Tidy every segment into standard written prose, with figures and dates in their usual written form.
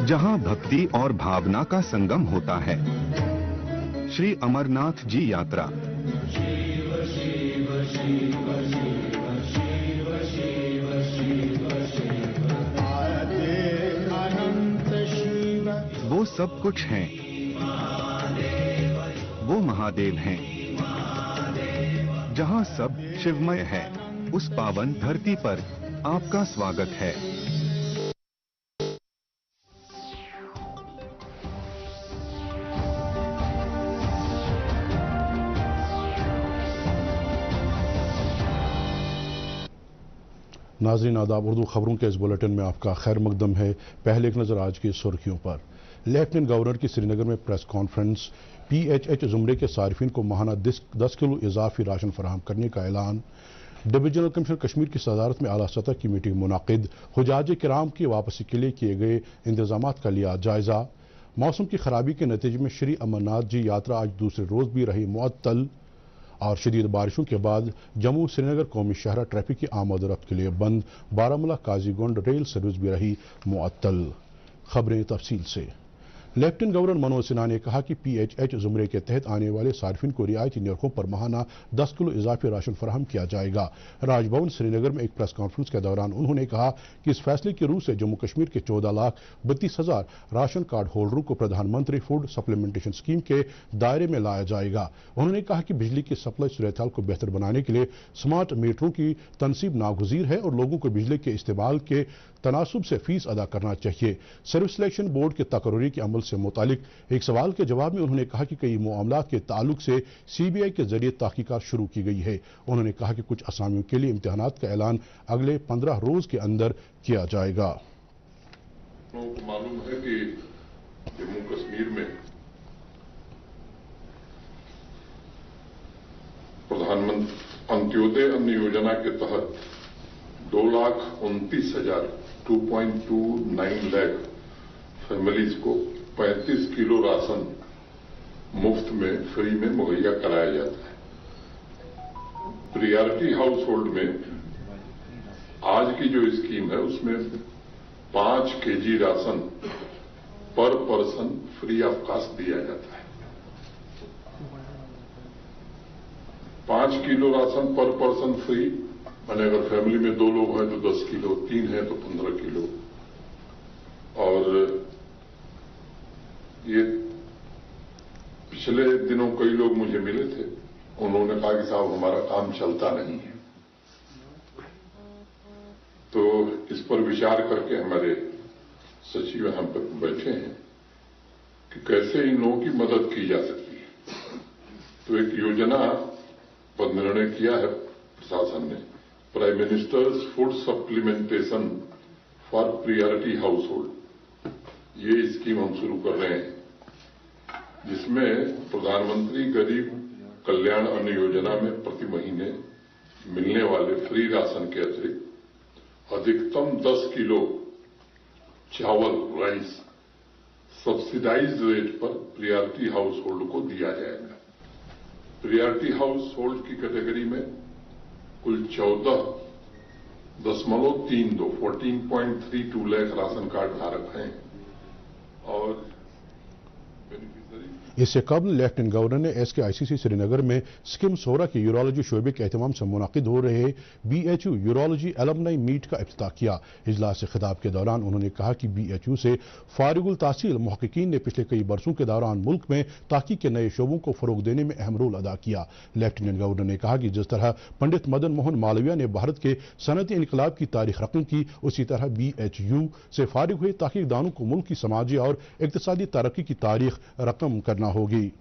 जहां भक्ति और भावना का संगम होता है। श्री अमरनाथ जी यात्रा। वो सब कुछ हैं, वो महादेव हैं। जहां सब शिवमय है, उस पावन धरती पर आपका स्वागत है। नाज़रीन आदाब, उर्दू खबरों के इस बुलेटिन में आपका खैर मकदम है। पहले एक नज़र आज की सुर्खियों पर। लेफ्टिनेंट गवर्नर की श्रीनगर में प्रेस कॉन्फ्रेंस। PHH ज़ुमरे के सार्फिन को माहाना 10 किलो इजाफी राशन फराहम करने का ऐलान। डिवीजनल कमिश्नर कश्मीर की सदारत में आला सतह की मीटिंग मुनाकिद। हुजाज किराम की वापसी के लिए किए गए इंतजामात का लिया जायजा। मौसम की खराबी के नतीजे में श्री अमरनाथ जी यात्रा आज दूसरे रोज भी रही मुअत्तल। और शदीद बारिशों के बाद जम्मू श्रीनगर कौमी शहरा ट्रैफिक की आमद रफ्त के लिए बंद। बारामूला काजीगुंड रेल सर्विस भी रही मुअत्तल। खबरें तफसील से। लेफ्टिनेंट गवर्नर मनोज सिन्हा ने कहा कि PHH ज़ुमरे के तहत आने वाले सार्फिन को रियायती नरखों पर माहाना 10 किलो इजाफी राशन फराहम किया जाएगा। राजभवन श्रीनगर में एक प्रेस कॉन्फ्रेंस के दौरान उन्होंने कहा कि इस फैसले की रूह से जम्मू कश्मीर के 14,32,000 राशन कार्ड होल्डरों को प्रधानमंत्री फूड सप्लीमेंटेशन स्कीम के दायरे में लाया जाएगा। उन्होंने कहा कि बिजली की सप्लाई सूरत-ए-हाल को बेहतर बनाने के लिए स्मार्ट मीटरों की तनसीब नागुज़ीर है और लोगों को बिजली के इस्तेमाल के तनासुब से फीस अदा करना चाहिए। सर्विस सिलेक्शन बोर्ड के तकर्री के अमल से मुतालिक एक सवाल के जवाब में उन्होंने कहा कि कई मामलात के ताल्लुक से CBI के जरिए तहकीकात शुरू की गई है। उन्होंने कहा कि कुछ असामियों के लिए इम्तिहानात का ऐलान अगले 15 रोज के अंदर किया जाएगा। मालूम है कि जम्मू कश्मीर में प्रधानमंत्री अंत्योदय अन्न योजना के तहत 2,29,000 2.29 लाख फैमिलीज को 35 किलो राशन मुफ्त में फ्री में मुहैया कराया जाता है। प्रियॉरिटी हाउस होल्ड में आज की जो स्कीम है उसमें 5 kg राशन पर पर्सन फ्री ऑफ कास्ट दिया जाता है। 5 किलो राशन पर पर्सन फ्री, माने अगर फैमिली में 2 लोग हैं तो 10 किलो, 3 हैं तो 15 किलो। और ये पिछले दिनों कई लोग मुझे मिले थे, उन्होंने कहा कि साहब हमारा काम चलता नहीं है। तो इस पर विचार करके हमारे सचिव यहां पर बैठे हैं कि कैसे इन लोगों की मदद की जा सकती है। तो एक योजना पर निर्णय किया है प्रशासन ने, prime ministers food supplementation for priority house hold. ये स्कीम हम शुरू कर रहे हैं जिसमें प्रधानमंत्री गरीब कल्याण अन्न योजना में प्रति महीने मिलने वाले फ्री राशन के अतिरिक्त अधिकतम 10 किलो चावल राइस सब्सिडाइज्ड रेट पर प्रियॉरिटी हाउस होल्ड को दिया जाएगा। प्रियॉरिटी हाउस होल्ड की कैटेगरी में कुल 14.32 लाख राशन कार्ड धारक हैं और इससे कबल लेफ्टिनेंट गवर्नर ने SKICC श्रीनगर में स्किम सोरा के यूरोलॉजी शोबे के एहतमाम से मुनाकिद हो रहे BHU यूरोलॉजी एलमनाई मीट का इफ्तिताह किया। इजलास से खिताब के दौरान उन्होंने कहा कि BHU से फारिगुल तहसील मुहक्किकीन ने पिछले कई बरसों के दौरान मुल्क में तहकीक के नए शोबों को फरोग देने में अहम रोल अदा किया। लेफ्टिनेंट गवर्नर ने कहा कि जिस तरह पंडित मदन मोहन मालवीय ने भारत के सनअती इनकलाब की तारीख रकम की, उसी तरह BHU से फारिग हुए तहकीकदानों को मुल्क की समाजी और इक्तिसादी तरक्की की तारीख रकम करना होगी।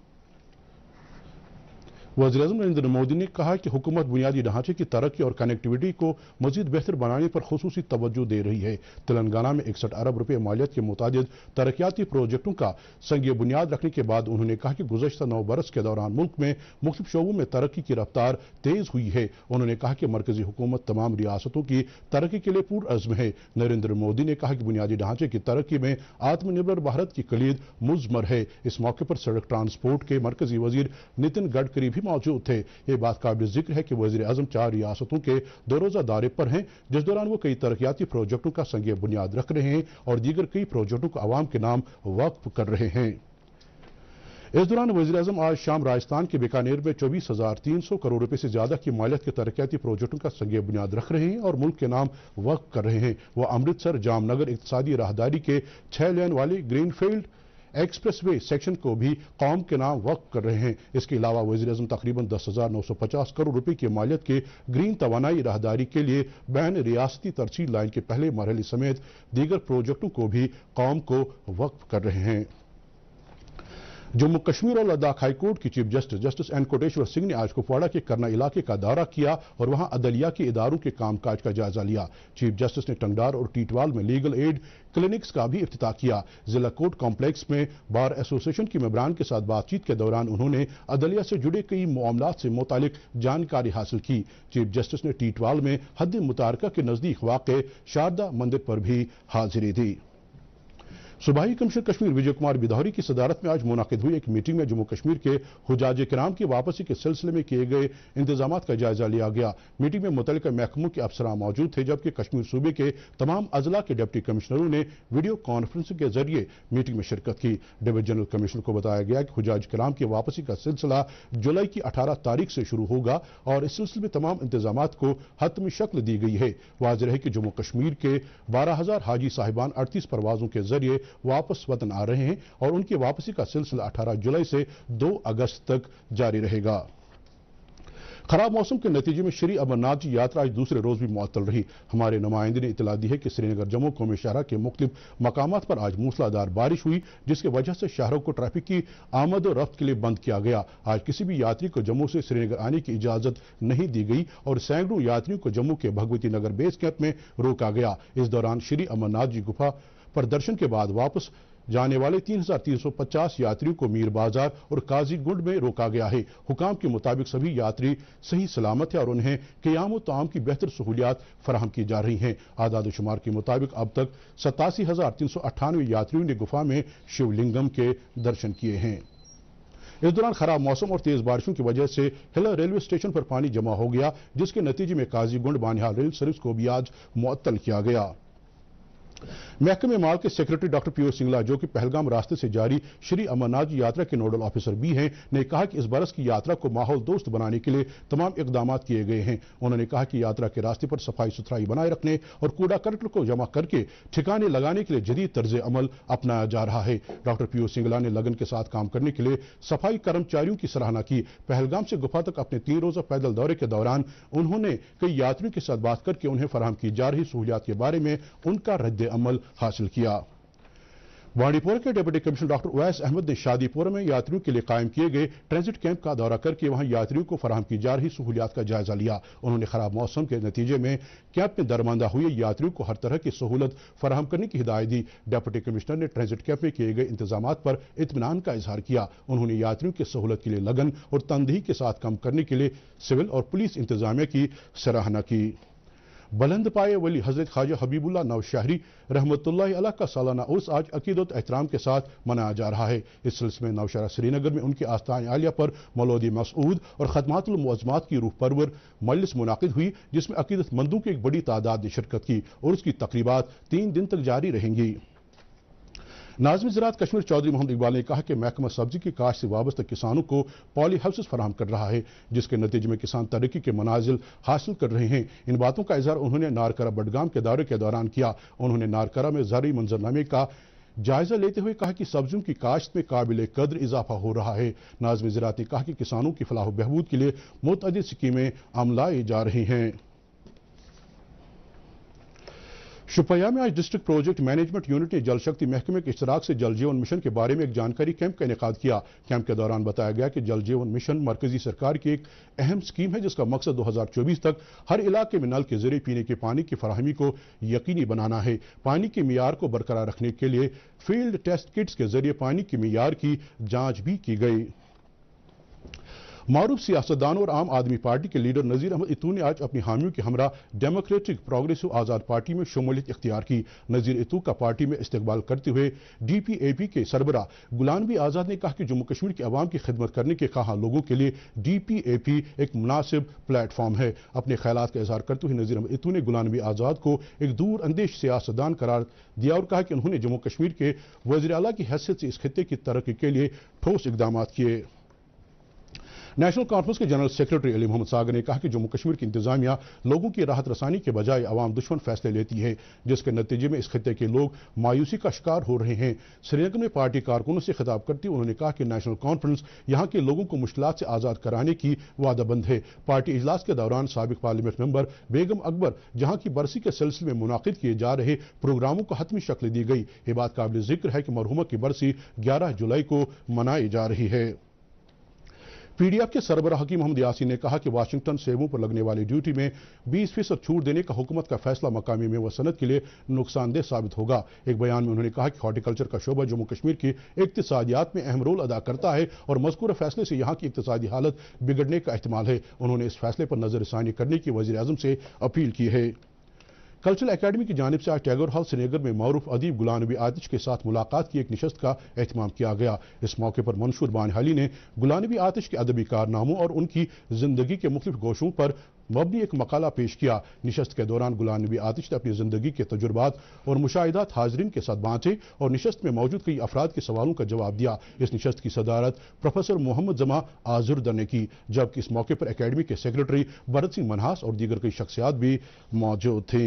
वज़ीर-ए-आज़म नरेंद्र मोदी ने कहा कि हुकूमत बुनियादी ढांचे की तरक्की और कनेक्टिविटी को मजीद बेहतर बनाने पर खुसूसी तवज्जो दे रही है। तेलंगाना में 61 अरब रुपए मालियत के मुतादिद तरक्याती प्रोजेक्टों का संग बुनियाद रखने के बाद उन्होंने कहा कि गुज़श्ता 9 बरस के दौरान मुल्क में मुख्तलिफ शोबों में तरक्की की रफ्तार तेज हुई है। उन्होंने कहा कि मरकजी हुकूमत तमाम रियासतों की तरक्की के लिए पुरअज़्म है। नरेंद्र मोदी ने कहा कि बुनियादी ढांचे की तरक्की में आत्मनिर्भर भारत की कलीद मुज़मर है। इस मौके पर सड़क ट्रांसपोर्ट के मरकजी वजीर नितिन गडकरी भी मौजूद थे। ये बात काबिल जिक्र है कि वज़ीर आज़म 4 रियासतों के 2 रोज़ा दौरे पर हैं, जिस दौरान वो कई तरक्याती प्रोजेक्टों का संग बुनियाद रख रहे हैं और दीगर कई प्रोजेक्टों को आवाम के नाम वक्फ कर रहे हैं। इस दौरान वज़ीर आज़म आज शाम राजस्थान के बीकानेर में 24,300 करोड़ रुपए से ज्यादा की मालियत के तरक्याती प्रोजेक्टों का संग बुनियाद रख रहे हैं और मुल्क के नाम वक्फ कर रहे हैं। वह अमृतसर जामनगर इक्तिसादी राहदारी के 6 लेन वाले ग्रीनफील्ड एक्सप्रेसवे सेक्शन को भी कौम के नाम वक्फ कर रहे हैं। इसके अलावा वज़ीर आज़म तकरीबन 10,950 करोड़ रुपए की मालियत के ग्रीन तवानाई राहदारी के लिए बैन रियासती तरसील लाइन के पहले मरहले समेत दीगर प्रोजेक्टों को भी कौम को वक्फ कर रहे हैं। जम्मू कश्मीर और लद्दाख हाईकोर्ट की chief justice N Koteshwar Singh ने आज कुपवाड़ा के करना इलाके का दौरा किया और वहां अदलिया के इदारों के कामकाज का जायजा लिया। चीफ जस्टिस ने टंगडार और टीटवाल में लीगल एड क्लिनिक्स का भी इफ्तिताह किया। जिला कोर्ट कॉम्प्लेक्स में बार एसोसिएशन के मेंबरान के साथ बातचीत के दौरान उन्होंने अदलिया से जुड़े कई मामलात से मुतालिक जानकारी हासिल की। चीफ जस्टिस ने टीटवाल में हद मुतारका के नजदीक वाक़े शारदा मंदिर पर भी हाजिरी दी। सूबाई कमिश्नर कश्मीर विजय कुमार बिदौरी की सदारत में आज मुनाकिद हुई एक मीटिंग में जम्मू कश्मीर के हुजाज किराम की वापसी के सिलसिले में किए गए इंतजामात का जायजा लिया गया। मीटिंग में मुतल्लिका महकमों के अफसरान मौजूद थे, जबकि कश्मीर सूबे के तमाम अजला के डिप्टी कमिश्नरों ने वीडियो कॉन्फ्रेंसिंग के जरिए मीटिंग में शिरकत की। डिविजनल जनरल कमिश्नर को बताया गया कि हुजाज किराम की वापसी का सिलसिला जुलाई की 18 तारीख से शुरू होगा और इस सिलसिले में तमाम इंतजामात को हतमी शक्ल दी गई है। वाज़ेह है कि जम्मू कश्मीर के 12,000 हाजी साहिबान 38 परवाजों के जरिए वापस वतन आ रहे हैं और उनकी वापसी का सिलसिला 18 जुलाई से 2 अगस्त तक जारी रहेगा। खराब मौसम के नतीजे में श्री अमरनाथ जी यात्रा आज दूसरे रोज भी मुअत्तल रही। हमारे नुमाइंदे ने इतला दी है कि श्रीनगर जम्मू कौमी शहरा के मुख्तलिफ मकामात पर आज मूसलाधार बारिश हुई, जिसकी वजह से शहरों को ट्रैफिक की आमद और रफ्त के लिए बंद किया गया। आज किसी भी यात्री को जम्मू से श्रीनगर आने की इजाजत नहीं दी गई और सैकड़ों यात्रियों को जम्मू के भगवती नगर बेस कैंप में रोका गया। इस दौरान श्री अमरनाथ जी गुफा पर दर्शन के बाद वापस जाने वाले 3,350 यात्रियों को मीर बाजार और काजीगुंड में रोका गया है। हुकाम के मुताबिक सभी यात्री सही सलामत है और उन्हें क़याम ताम की बेहतर सहूलियात फराहम की जा रही हैं। आदाद शुमार के मुताबिक अब तक 87,398 यात्रियों ने गुफा में शिवलिंगम के दर्शन किए हैं। इस दौरान खराब मौसम और तेज बारिशों की वजह से हिला रेलवे स्टेशन पर पानी जमा हो गया, जिसके नतीजे में काजीगुंड बानिहाल रेल सर्विस को भी आज मुअत्तल किया गया। महकमे माल के सेक्रेटरी डॉक्टर पीओ सिंगला, जो कि पहलगाम रास्ते से जारी श्री अमरनाथ जी यात्रा के नोडल ऑफिसर भी हैं, ने कहा कि इस बरस की यात्रा को माहौल दोस्त बनाने के लिए तमाम इकदाम किए गए हैं। उन्होंने कहा कि यात्रा के रास्ते पर सफाई सुथराई बनाए रखने और कूड़ा करकट को जमा करके ठिकाने लगाने के लिए जदीद तर्ज अमल अपनाया जा रहा है। डॉक्टर पीओ सिंगला ने लगन के साथ काम करने के लिए सफाई कर्मचारियों की सराहना की। पहलगाम से गुफा तक अपने 3 रोजा पैदल दौरे के दौरान उन्होंने कई यात्रियों के साथ बात करके उन्हें फराहम की जा रही सहूलियात के बारे में उनका रद्द अमल हासिल किया। बांडीपोरा के deputy commissioner doctor Uvais Ahmad ने शादीपुरा में यात्रियों के लिए कायम किए गए ट्रांजिट कैंप का दौरा करके वहां यात्रियों को फराहम की जा रही सहूलियात का जायजा लिया। उन्होंने खराब मौसम के नतीजे में कैंप में दरमांदा हुए यात्रियों को हर तरह की सहूलत फराहम करने की हिदायत दी। डिप्टी कमिश्नर ने ट्रांजिट कैंप में किए गए इंतजामात पर इत्मीनान का इजहार किया। उन्होंने यात्रियों की सहूलत के लिए लगन और तनदेही के साथ काम करने के लिए सिविल और पुलिस इंतजामिया की सराहना की। बुलंद पाए वली हजरत ख्वाजा हबीबुल्लाह नौशहरी रहमतुल्लाह अलैह का सालाना उर्स आज अकीदत एहतराम के साथ मनाया जा रहा है। इस सिलसिले में नौशहरा श्रीनगर में उनके आस्थान आलिया पर मौलूद मसऊद और खदमातुल मुअज़्ज़मात की रूह परवर मजलिस मुनाकिद हुई, जिसमें अकीदतमंदों की एक बड़ी तादाद ने शिरकत की और उसकी तकरीबात 3 दिन तक जारी रहेंगी। नाज़िम ज़राअत कश्मीर चौधरी मोहम्मद इकबाल ने कहा कि महकमा सब्जी की काश्त से वाबस्ता किसानों को पॉली हाउसेस फराहम कर रहा है, जिसके नतीजे में किसान तरक्की के मनाजिल हासिल कर रहे हैं। इन बातों का इजहार उन्होंने नारकरा बडगाम के दौरे के दौरान किया। उन्होंने नारकरा में ज़रई मंजरनामे का जायजा लेते हुए कहा कि सब्जियों की काश्त में काबिल कदर इजाफा हो रहा है। नाज़िम ज़राअत ने कहा कि किसानों की फलाह बहबूद के लिए मुतअद्दिद स्कीमें अमलाई जा रही हैं। शुपैया में आज डिस्ट्रिक्ट प्रोजेक्ट मैनेजमेंट यूनिट ने जल शक्ति महकमे के इश्तराक से जल जीवन मिशन के बारे में एक जानकारी कैंप का इनेकाद किया। कैंप के दौरान बताया गया कि जल जीवन मिशन मरकजी सरकार की एक अहम स्कीम है, जिसका मकसद 2024 तक हर इलाके में नल के जरिए पीने के पानी की फराहमी को यकीनी बनाना है। पानी के मियार को बरकरार रखने के लिए फील्ड टेस्ट किट्स के जरिए पानी के मियार की जाँच भी की गई। معروف सियासतदान और आम आदमी पार्टी के लीडर नज़ीर अहमद इत्तू ने आज अपनी हामियों के हमरा डेमोक्रेटिक प्रोग्रेसिव आज़ाद पार्टी में शमूलियत इख्तियार की। नज़ीर इत्तू का पार्टी में इस्तकबाल करते हुए DPAP के सरबरा गुलाम नबी आज़ाद ने कहा कि जम्मू कश्मीर के अवाम की खिदमत करने के ख्वाह लोगों के लिए DPAP एक मुनासिब प्लेटफॉर्म है। अपने ख्यालात का इजहार करते हुए नज़ीर अहमद इत्तू ने गुलाम नबी आज़ाद को एक दूर अंदेश सियासतदान करार दिया और कहा कि उन्होंने जम्मू कश्मीर के वज़ीर आला की हैसियत से इस खित्ते की तरक्की के लिए ठोस इक़दाम किए। नेशनल कॉन्फ्रेंस के जनरल सेक्रेटरी अली मोहम्मद सागर ने कहा कि जम्मू कश्मीर की इंतजामिया लोगों की राहत रसानी के बजाय अवाम दुश्मन फैसले लेती है, जिसके नतीजे में इस खित्ते के लोग मायूसी का शिकार हो रहे हैं। श्रीनगर में पार्टी कारकुनों से खिताब करते हुए उन्होंने कहा कि नेशनल कॉन्फ्रेंस यहाँ के लोगों को मुश्किलात से आज़ाद कराने की वादाबंद है। पार्टी इजलास के दौरान साबिक पार्लियामेंट मेंबर बेगम अकबर जहाँ की बरसी के सिलसिले में मुनाकिद किए जा रहे प्रोग्रामों को हतमी शक्ल दी गई। ये बात काबिल जिक्र है कि मरहुमा की बरसी 11 जुलाई को मनाई जा रही है। PDF के सरबराह हकीम मोहम्मद यासीन ने कहा कि वाशिंगटन सेबों पर लगने वाली ड्यूटी में 20% छूट देने का हुकूमत का फैसला मकामी में व सनत के लिए नुकसानदेह साबित होगा। एक बयान में उन्होंने कहा कि हॉर्टिकल्चर का शोबा जम्मू कश्मीर की इक्तिसादियात में अहम रोल अदा करता है और मज़कूर फैसले से यहाँ की इक्तिसादी हालत बिगड़ने का एहतिमाल है। उन्होंने इस फैसले पर नज़रसानी करने की वज़ीर आज़म से अपील की है। कल्चरल एकेडमी की जानिब से आज टैगोर हॉल श्रीनगर में मौरूफ अदीब गुलाम नबी आतिश के साथ मुलाकात की एक नशस्त का एहतमाम किया गया। इस मौके पर मंशूर बानहाली ने गुलाम नबी आतिश के अदबी कारनामों और उनकी जिंदगी के मुख्तलिफ गोशों पर मबनी एक मकाला पेश किया। नशस्त के दौरान गुलाम नबी आतिश ने अपनी जिंदगी के तजुर्बात और मुशाहिदात हाजरीन के साथ बांटे और नशस्त में मौजूद कई अफराद के सवालों का जवाब दिया। इस नशस्त की सदारत प्रोफेसर मोहम्मद जमा आजुर्दा ने की, जबकि इस मौके पर अकेडमी के सेक्रेटरी भरत सिंह मनहास और दीगर कई शख्सियात भी मौजूद थे।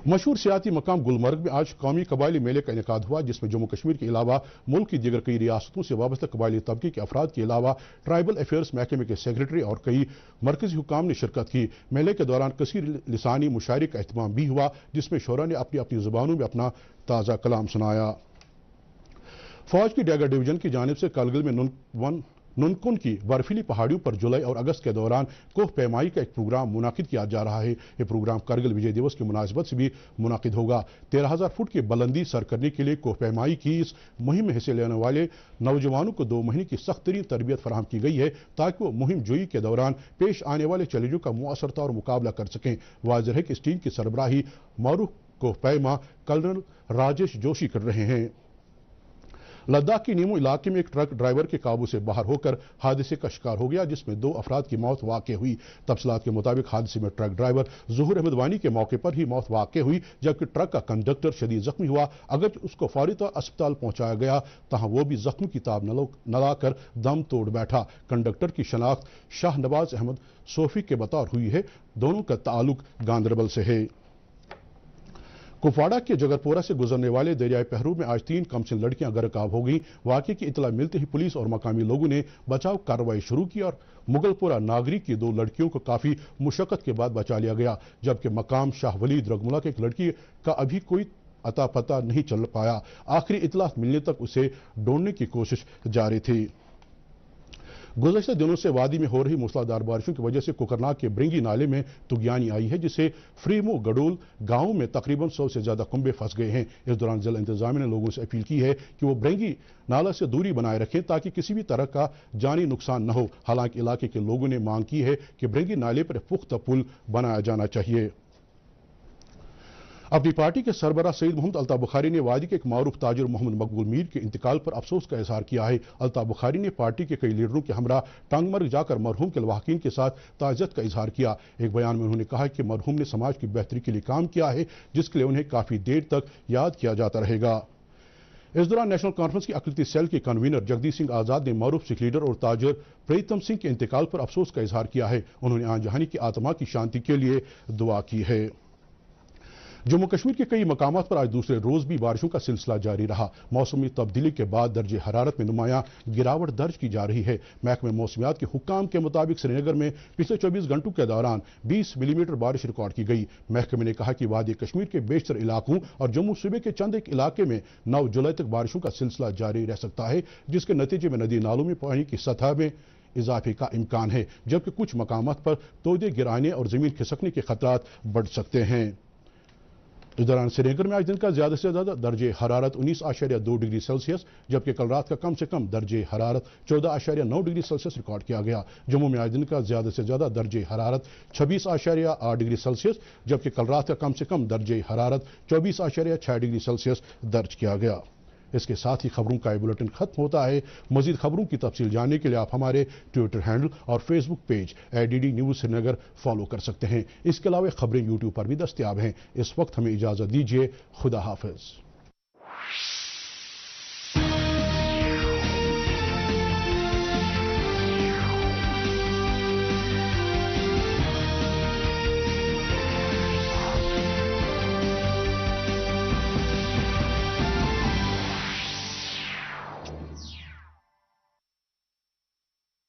मशहूर सियाती मकाम गुलमर्ग में आज कौमी कबायली मेले का इनेकाद हुआ, जिसमें जम्मू कश्मीर के अलावा मुल्क की दीगर कई रियासतों से वाबस्ता कबायली तबके के अफराद के अलावा ट्राइबल अफेयर्स महकमे के सेक्रेटरी और कई मरकजी हुकाम ने शिरकत की। मेले के दौरान कसीर लिसानी मुशायरे का एहतमाम भी हुआ, जिसमें शोरा ने अपनी अपनी जुबानों में अपना ताज़ा कलाम सुनाया। फौज की डैगर डिवीजन की जानिब से कलगिल में नुनकुन की बर्फीली पहाड़ियों पर जुलाई और अगस्त के दौरान कोह पैमाई का एक प्रोग्राम मुनाकिद किया जा रहा है। ये प्रोग्राम कारगिल विजय दिवस की मुनासिबत से भी मुनाकिद होगा। 13,000 फुट की बुलंदी सर करने के लिए कोह पैमाई की इस मुहिम में हिस्से लेने वाले नौजवानों को 2 महीने की सख्त तरीन तरबियत फराहम की गई है, ताकि वो मुहिम जोई के दौरान पेश आने वाले चैलेंजों का मुअस्सरता और मुकाबला कर सकें। वाज़ेह है कि इस टीम की सरबराही मारूफ कोह पैमा कर्नल राजेश जोशी कर रहे हैं। लद्दाख के नीमू इलाके में एक ट्रक ड्राइवर के काबू से बाहर होकर हादसे का शिकार हो गया, जिसमें 2 अफराद की मौत वाक़ हुई। तफसीलात के मुताबिक हादसे में ट्रक ड्राइवर ज़ुहूर अहमद वानी के मौके पर ही मौत वाक़ हुई, जबकि ट्रक का कंडक्टर शदीद जख्मी हुआ। अगर उसको फौरी तौर अस्पताल पहुंचाया गया, तहाँ वो भी जख्म की ताब न लाकर दम तोड़ बैठा। कंडक्टर की शनाख्त शाहनवाज अहमद सोफी के बतौर हुई है। दोनों का ताल्लुक गांदरबल से है। कुपवाड़ा के जगरपोरा से गुजरने वाले दरियाई पहरू में आज 3 कमसिन लड़कियां गरकाब हो गईं। वाक़े की इतला मिलते ही पुलिस और मकामी लोगों ने बचाव कार्रवाई शुरू की और मुगलपुरा नागरिक की 2 लड़कियों को काफ़ी मुशक्कत के बाद बचा लिया गया, जबकि मकाम शाह वलीद रगमुला की एक लड़की का अभी कोई अता पता नहीं चल पाया। आखिरी इतला मिलने तक उसे ढूंढने की कोशिश जारी थी। गुज़श्ता दिनों से वादी में हो रही मूसलाधार बारिशों की वजह से कुकरनाग के ब्रिंगी नाले में तुगयानी आई है, जिससे फ्रीमो गडोल गांव में तकरीबन 100 से ज्यादा कुंबे फंस गए हैं। इस दौरान जिला इंतजामिया ने लोगों से अपील की है कि वो ब्रिंगी नाला से दूरी बनाए रखें, ताकि किसी भी तरह का जानी नुकसान न हो। हालांकि इलाके के लोगों ने मांग की है कि ब्रिंगी नाले पर पुख्ता पुल बनाया जाना चाहिए। अपनी पार्टी के सरबराह सईद मोहम्मद अल्ताफ बुखारी ने वादी के एक मारूफ ताजिर मोहम्मद मकबूल मीर के इंतकाल पर अफसोस का इजहार किया है। अल्ताफ बुखारी ने पार्टी के कई लीडरों के हमरा टांगमर्ग जाकर मरहूम के लवाहकीन के साथ ताज़ियत का इजहार किया। एक बयान में उन्होंने कहा कि मरहूम ने समाज की बेहतरी के लिए काम किया है, जिसके लिए उन्हें काफ़ी देर तक याद किया जाता रहेगा। इस दौरान नेशनल कॉन्फ्रेंस की अक़लियती सेल के कन्वीनर जगदीश सिंह आज़ाद ने मारूफ सिख लीडर और ताजिर प्रीतम सिंह के इंतकाल पर अफसोस का इजहार किया है। उन्होंने आन जहानी की आत्मा की शांति के लिए दुआ की है। जम्मू कश्मीर के कई मकामात पर आज दूसरे रोज भी बारिशों का सिलसिला जारी रहा। मौसमी तब्दीली के बाद दर्जे हरारत में नुमायां गिरावट दर्ज की जा रही है। महकमे मौसमियात के हुक्काम के मुताबिक श्रीनगर में पिछले 24 घंटों के दौरान 20 मिलीमीटर बारिश रिकॉर्ड की गई। महकमे ने कहा कि वादी कश्मीर के बेशतर इलाकों और जम्मू सूबे के चंद एक इलाके में 9 जुलाई तक बारिशों का सिलसिला जारी रह सकता है, जिसके नतीजे में नदी नालों में पानी की सतह में इजाफे का इम्कान है, जबकि कुछ मकामात पर तोदे गिराने और जमीन खिसकने के खतरात बढ़ सकते हैं। इस दौरान श्रीनगर में आज दिन का ज्यादा से ज्यादा दर्जे हरारत 19.2 डिग्री सेल्सियस जबकि कल रात का कम से कम दर्जे हरारत 14.9 डिग्री सेल्सियस रिकॉर्ड किया गया। जम्मू में आज दिन का ज्यादा से ज्यादा दर्जे हरारत 26.8 डिग्री सेल्सियस जबकि कल रात का कम से कम दर्जे हरारत 24.6 डिग्री सेल्सियस दर्ज किया गया। इसके साथ ही खबरों का ये बुलेटिन खत्म होता है। मजीद खबरों की तफसील जानने के लिए आप हमारे ट्विटर हैंडल और Facebook page ADD news Srinagar follow कर सकते हैं। इसके अलावा खबरें यूट्यूब पर भी दस्तयाब हैं। इस वक्त हमें इजाज़त दीजिए। खुदा हाफिज।